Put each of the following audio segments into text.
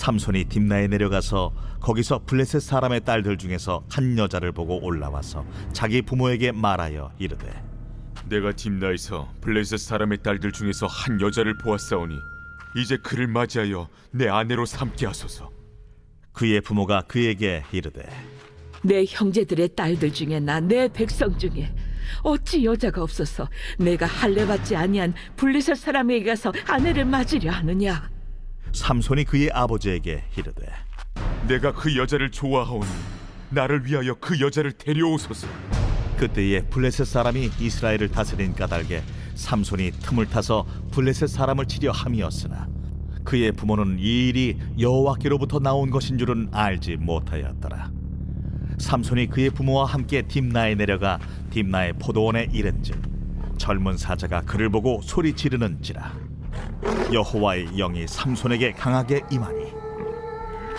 삼손이 딥나에 내려가서 거기서 블레셋 사람의 딸들 중에서 한 여자를 보고 올라와서 자기 부모에게 말하여 이르되 내가 딥나에서 블레셋 사람의 딸들 중에서 한 여자를 보았사오니 이제 그를 맞이하여 내 아내로 삼게 하소서. 그의 부모가 그에게 이르되 내 형제들의 딸들 중에나 내 백성 중에 어찌 여자가 없어서 내가 할례받지 아니한 블레셋 사람에게 가서 아내를 맞으려 하느냐? 삼손이 그의 아버지에게 이르되 내가 그 여자를 좋아하오니 나를 위하여 그 여자를 데려오소서. 그때에 블레셋 사람이 이스라엘을 다스린 까닭에 삼손이 틈을 타서 블레셋 사람을 치려 함이었으나 그의 부모는 이 일이 여호와께로부터 나온 것인 줄은 알지 못하였더라. 삼손이 그의 부모와 함께 딥나에 내려가 딥나의 포도원에 이른즉 젊은 사자가 그를 보고 소리 지르는지라. 여호와의 영이 삼손에게 강하게 임하니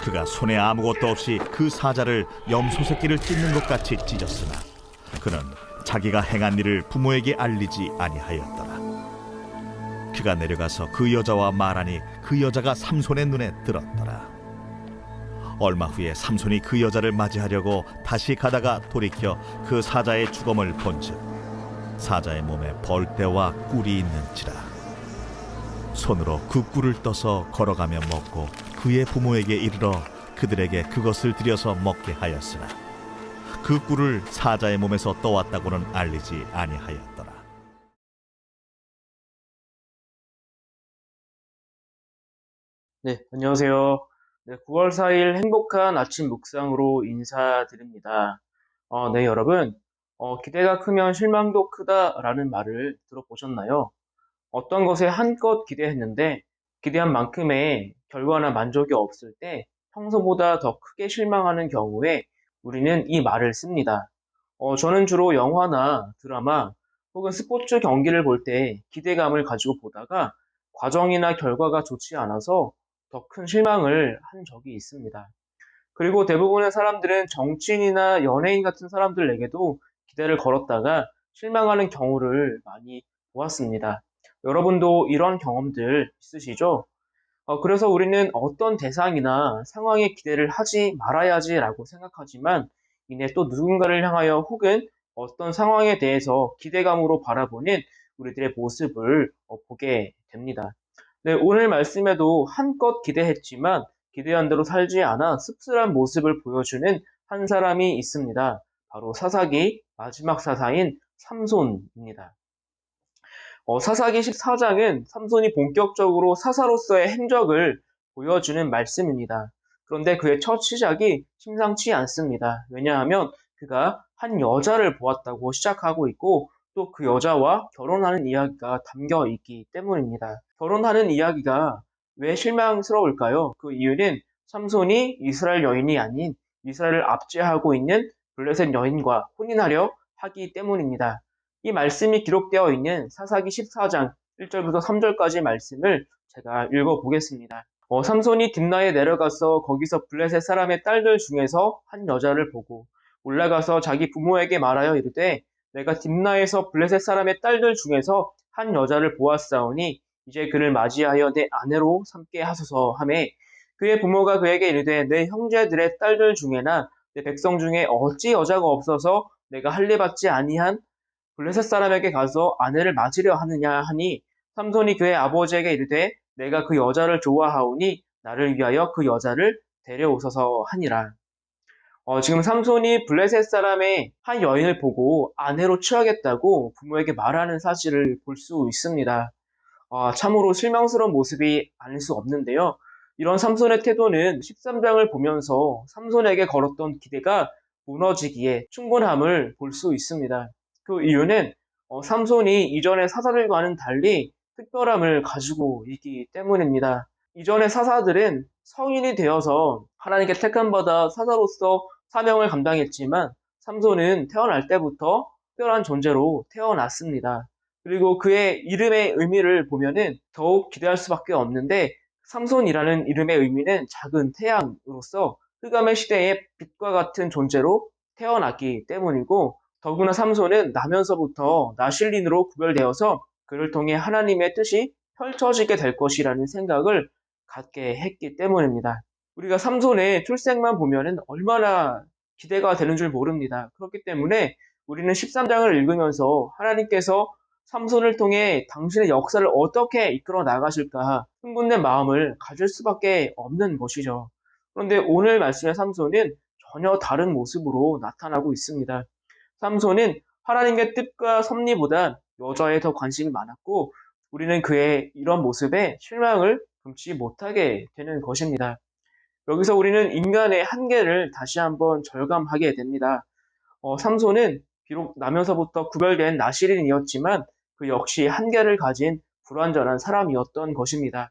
그가 손에 아무것도 없이 그 사자를 염소 새끼를 찢는 것 같이 찢었으나 그는 자기가 행한 일을 부모에게 알리지 아니하였더라. 그가 내려가서 그 여자와 말하니 그 여자가 삼손의 눈에 들었더라. 얼마 후에 삼손이 그 여자를 맞이하려고 다시 가다가 돌이켜 그 사자의 주검을 본즉 사자의 몸에 벌떼와 꿀이 있는지라. 손으로 그 꿀을 떠서 걸어가며 먹고 그의 부모에게 이르러 그들에게 그것을 들여서 먹게 하였으나 그 꿀을 사자의 몸에서 떠왔다고는 알리지 아니하였더라. 네, 안녕하세요. 네, 9월 4일 행복한 아침 묵상으로 인사드립니다. 네, 여러분. 기대가 크면 실망도 크다라는 말을 들어보셨나요? 어떤 것에 한껏 기대했는데 기대한 만큼의 결과나 만족이 없을 때 평소보다 더 크게 실망하는 경우에 우리는 이 말을 씁니다. 저는 주로 영화나 드라마 혹은 스포츠 경기를 볼 때 기대감을 가지고 보다가 과정이나 결과가 좋지 않아서 더 큰 실망을 한 적이 있습니다. 그리고 대부분의 사람들은 정치인이나 연예인 같은 사람들에게도 기대를 걸었다가 실망하는 경우를 많이 보았습니다. 여러분도 이런 경험들 있으시죠? 그래서 우리는 어떤 대상이나 상황에 기대를 하지 말아야지라고 생각하지만 이내 또 누군가를 향하여 혹은 어떤 상황에 대해서 기대감으로 바라보는 우리들의 모습을 보게 됩니다. 네, 오늘 말씀에도 한껏 기대했지만 기대한 대로 살지 않아 씁쓸한 모습을 보여주는 한 사람이 있습니다. 바로 사사기 마지막 사사인 삼손입니다. 사사기 14장은 삼손이 본격적으로 사사로서의 행적을 보여주는 말씀입니다. 그런데 그의 첫 시작이 심상치 않습니다. 왜냐하면 그가 한 여자를 보았다고 시작하고 있고 또 그 여자와 결혼하는 이야기가 담겨 있기 때문입니다. 결혼하는 이야기가 왜 실망스러울까요? 그 이유는 삼손이 이스라엘 여인이 아닌 이스라엘을 압제하고 있는 블레셋 여인과 혼인하려 하기 때문입니다. 이 말씀이 기록되어 있는 사사기 14장 1절부터 3절까지 말씀을 제가 읽어보겠습니다. 삼손이 딥나에 내려가서 거기서 블레셋 사람의 딸들 중에서 한 여자를 보고 올라가서 자기 부모에게 말하여 이르되 내가 딥나에서 블레셋 사람의 딸들 중에서 한 여자를 보았사오니 이제 그를 맞이하여 내 아내로 삼게 하소서 하매 그의 부모가 그에게 이르되 내 형제들의 딸들 중에나 내 백성 중에 어찌 여자가 없어서 내가 할례받지 아니한 블레셋 사람에게 가서 아내를 맞으려 하느냐 하니 삼손이 그의 아버지에게 이르되 내가 그 여자를 좋아하오니 나를 위하여 그 여자를 데려오소서 하니라. 지금 삼손이 블레셋 사람의 한 여인을 보고 아내로 취하겠다고 부모에게 말하는 사실을 볼 수 있습니다. 참으로 실망스러운 모습이 아닐 수 없는데요. 이런 삼손의 태도는 13장을 보면서 삼손에게 걸었던 기대가 무너지기에 충분함을 볼 수 있습니다. 그 이유는 삼손이 이전의 사사들과는 달리 특별함을 가지고 있기 때문입니다. 이전의 사사들은 성인이 되어서 하나님께 택함받아 사사로서 사명을 감당했지만 삼손은 태어날 때부터 특별한 존재로 태어났습니다. 그리고 그의 이름의 의미를 보면은 더욱 기대할 수밖에 없는데 삼손이라는 이름의 의미는 작은 태양으로서 흑암의 시대의 빛과 같은 존재로 태어났기 때문이고 더구나 삼손은 나면서부터 나실린으로 구별되어서 그를 통해 하나님의 뜻이 펼쳐지게 될 것이라는 생각을 갖게 했기 때문입니다. 우리가 삼손의 출생만 보면은 얼마나 기대가 되는 줄 모릅니다. 그렇기 때문에 우리는 13장을 읽으면서 하나님께서 삼손을 통해 당신의 역사를 어떻게 이끌어 나가실까 흥분된 마음을 가질 수밖에 없는 것이죠. 그런데 오늘 말씀의 삼손은 전혀 다른 모습으로 나타나고 있습니다. 삼손은 하나님의 뜻과 섭리보다 여자에 더 관심이 많았고 우리는 그의 이런 모습에 실망을 금치 못하게 되는 것입니다. 여기서 우리는 인간의 한계를 다시 한번 절감하게 됩니다. 삼손은 비록 나면서부터 구별된 나실인이었지만 그 역시 한계를 가진 불완전한 사람이었던 것입니다.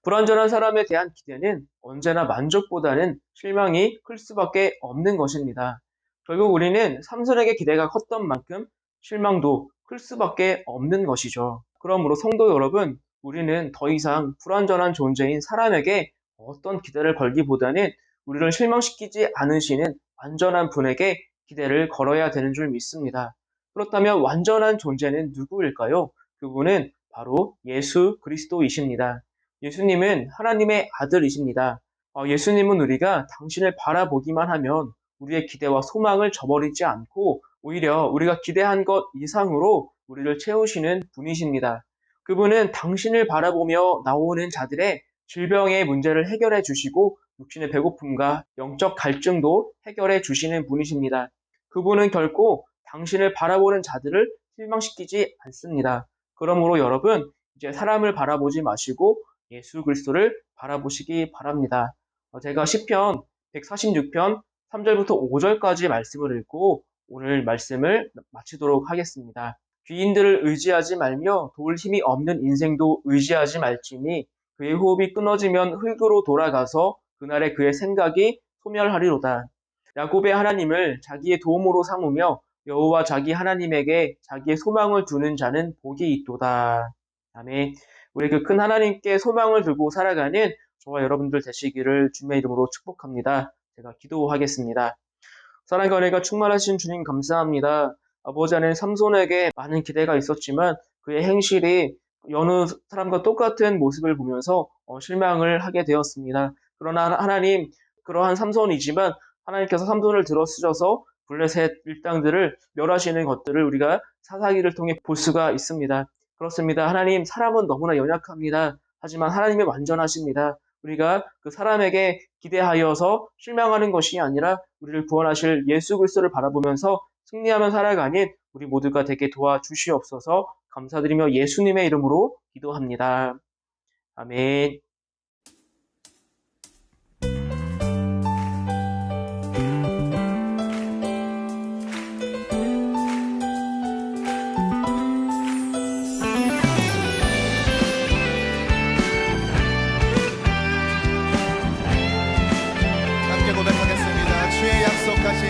불완전한 사람에 대한 기대는 언제나 만족보다는 실망이 클 수밖에 없는 것입니다. 결국 우리는 삼손에게 기대가 컸던 만큼 실망도 클 수밖에 없는 것이죠. 그러므로 성도 여러분, 우리는 더 이상 불완전한 존재인 사람에게 어떤 기대를 걸기보다는 우리를 실망시키지 않으시는 완전한 분에게 기대를 걸어야 되는 줄 믿습니다. 그렇다면 완전한 존재는 누구일까요? 그분은 바로 예수 그리스도이십니다. 예수님은 하나님의 아들이십니다. 예수님은 우리가 당신을 바라보기만 하면 우리의 기대와 소망을 저버리지 않고 오히려 우리가 기대한 것 이상으로 우리를 채우시는 분이십니다. 그분은 당신을 바라보며 나오는 자들의 질병의 문제를 해결해 주시고 육신의 배고픔과 영적 갈증도 해결해 주시는 분이십니다. 그분은 결코 당신을 바라보는 자들을 실망시키지 않습니다. 그러므로 여러분, 이제 사람을 바라보지 마시고 예수 그리스도를 바라보시기 바랍니다. 제가 시편 146편 3절부터 5절까지 말씀을 읽고 오늘 말씀을 마치도록 하겠습니다. 귀인들을 의지하지 말며 도울 힘이 없는 인생도 의지하지 말지니 그의 호흡이 끊어지면 흙으로 돌아가서 그날에 그의 생각이 소멸하리로다. 야곱의 하나님을 자기의 도움으로 삼으며 여호와 자기 하나님에게 자기의 소망을 두는 자는 복이 있도다. 아멘. 우리 그 큰 하나님께 소망을 두고 살아가는 저와 여러분들 되시기를 주님의 이름으로 축복합니다. 제가 기도하겠습니다. 사랑과 은혜가 충만하신 주님 감사합니다. 아버지 안에 삼손에게 많은 기대가 있었지만 그의 행실이 여느 사람과 똑같은 모습을 보면서 실망을 하게 되었습니다. 그러나 하나님, 그러한 삼손이지만 하나님께서 삼손을 들어 쓰셔서 블레셋 일당들을 멸하시는 것들을 우리가 사사기를 통해 볼 수가 있습니다. 그렇습니다. 하나님, 사람은 너무나 연약합니다. 하지만 하나님은 완전하십니다. 우리가 그 사람에게 기대하여서 실망하는 것이 아니라 우리를 구원하실 예수 그리스도를 바라보면서 승리하며 살아가는 우리 모두가 되게 도와주시옵소서. 감사드리며 예수님의 이름으로 기도합니다. 아멘. 함께 고백하겠습니다. 주의 약속하신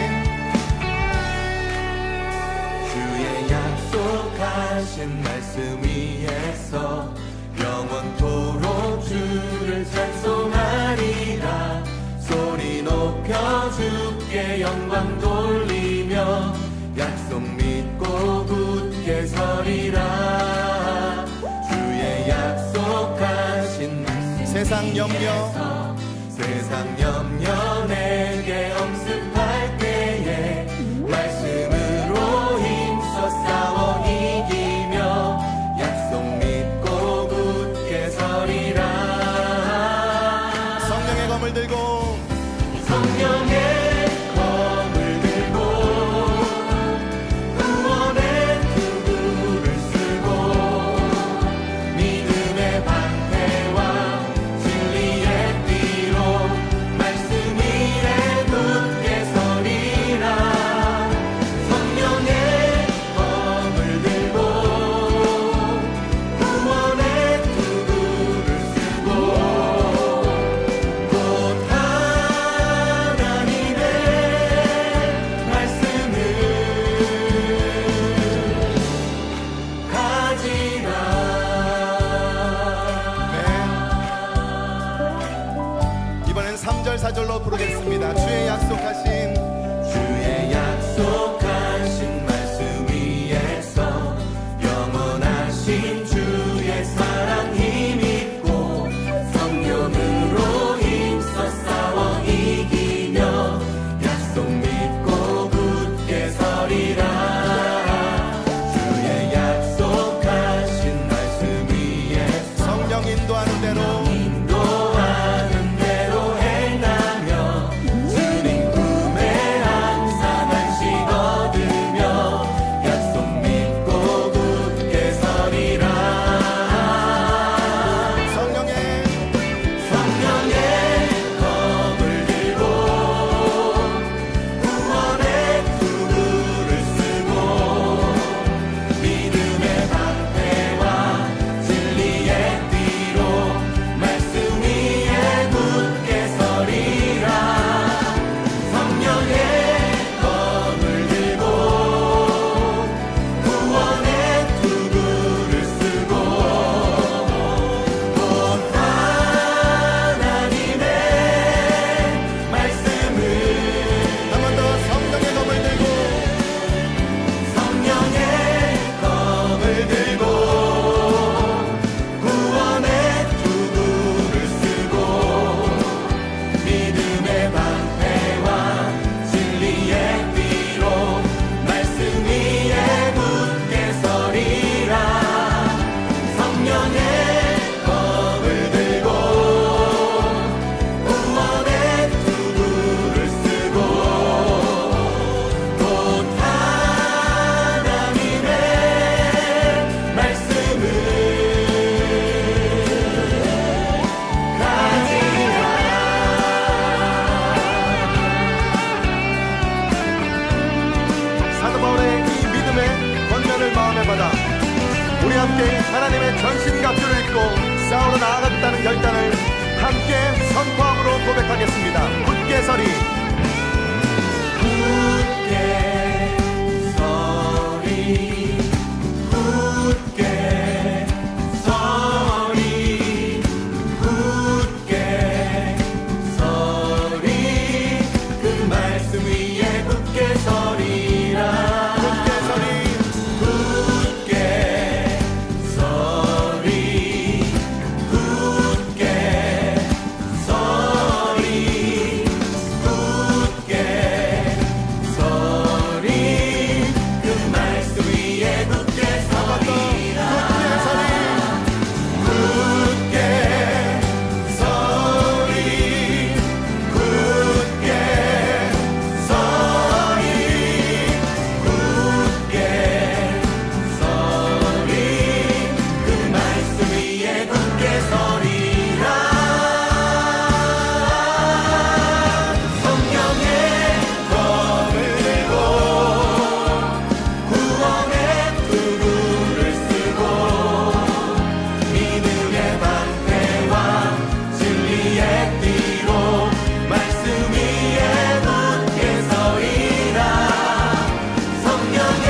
말씀 위에서 영원토록 주를 찬송하리라. 소리 높여 주께 영광 돌리며 약속 믿고 굳게 서리라. 주의 약속하신 말씀 세상 염려 내게 엄습할 때에 말씀으로 힘써 싸워 이기며 약속 믿고 굳게 서리라. 성령의 검을 들고 구원의 투구를 쓰고 믿음의 방패와 진리의 띠로 약속 믿고 굳게 서리라 주의 약속하신 말씀 위에 성령 인도하는 대로 인도하는 대로 행하며 주님 품에 항상 안식 얻으며 약속 믿고 굳게 서리라 성령의 검을 들고 구원의 투구를 쓰고 믿음의 방패와 진리의 띠로 말씀 위에 굳게 서리라 성령의 검을 들고 구원의 투구를 쓰고 곧 하나님의 말씀을 한 번 더 성령의 검을 들고 성령의 검을 들고 구원의 투구를 쓰고 믿음의 방패와 진리의 띠로 말씀 위에 굳게 서리라 성령의 검을 들고 구원의 투구를 쓰고 곧 하나님의 말씀을 사도 바울의 이 믿음의 권면을 마음에 받아 우리 함께 하나님의 전신갑주를 입고 싸우러 나아가겠다는 결단을 함께 선포함으로 고백하겠습니다. 굳게 서리 굳게 서리 굳게 서리 굳게 서리 그 말씀 위에 굳게 서리라 굳게 서리 굳게 서리 굳게 서리 굳게 서리 그 말씀 위에 굳게 서리라 굳게 서리 굳게 서리 굳게 서리 그 말씀 위에 굳게 서리라 성령의 검을 들고 구원의 투구를 쓰고 믿음의 방패와 진리의 띠로 말씀 위에 굳게 서리라 성령의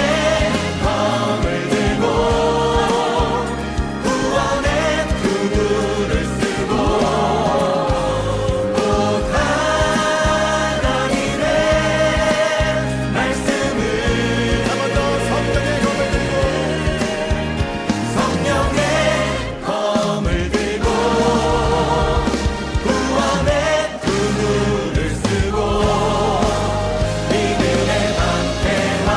검을 들고 구원의 투구를 쓰고 곧 하나님의 말씀을 한 번 더 성령의 검을 들고 성령의 검을 들고 구원의 투구를 쓰고 믿음의 방패와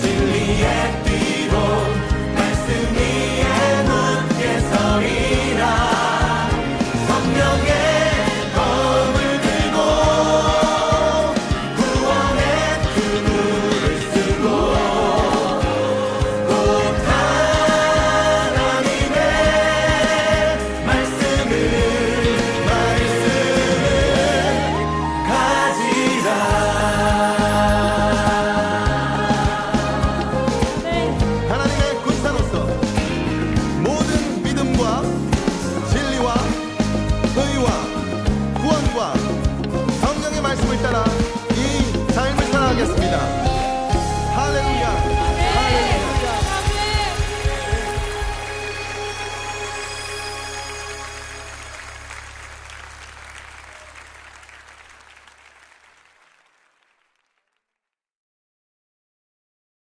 진리의 띠로 말씀 위에 굳게 서리라 성령의 검을 들고 구원의 투구를 쓰고 곧 하나님의 말씀을 가지라 하나님의 군사로서 모든 믿음과 진리와 의와 구원과 성령의 말씀을 따라 이 삶을 살아가겠습니다.